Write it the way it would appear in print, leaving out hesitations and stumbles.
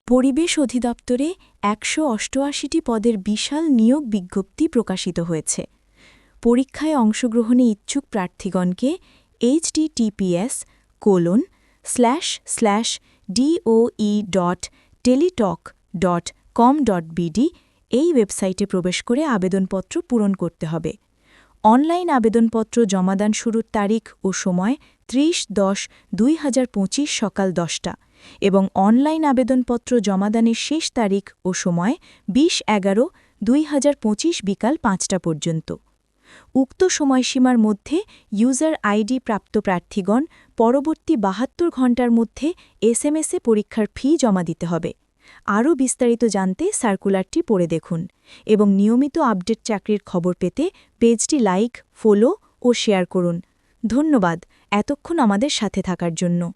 পরিবেশ অধিদপ্তরে ১৮৮টি পদের বিশাল নিয়োগ বিজ্ঞপ্তি প্রকাশিত হয়েছে। পরীক্ষায় অংশগ্রহণে ইচ্ছুক প্রার্থীগণকে https://doe.teletalk.com.bd এই ওয়েবসাইটে প্রবেশ করে আবেদনপত্র পূরণ করতে হবে। অনলাইন আবেদনপত্র জমাদান শুরুর তারিখ ও সময় ৩০/১০/২০২৫ সকাল ১০টা এবং অনলাইন আবেদনপত্র জমাদানের শেষ তারিখ ও সময় ২০/১১/২০২৫ বিকাল ৫টা পর্যন্ত। উক্ত সময়সীমার মধ্যে ইউজার আইডি প্রাপ্ত প্রার্থীগণ পরবর্তী ৭২ ঘণ্টার মধ্যে এসএমএসে পরীক্ষার ফি জমা দিতে হবে। আরও বিস্তারিত জানতে সার্কুলারটি পড়ে দেখুন এবং নিয়মিত আপডেট চাকরির খবর পেতে পেজটি লাইক, ফলো ও শেয়ার করুন। ধন্যবাদ এতক্ষণ আমাদের সাথে থাকার জন্য।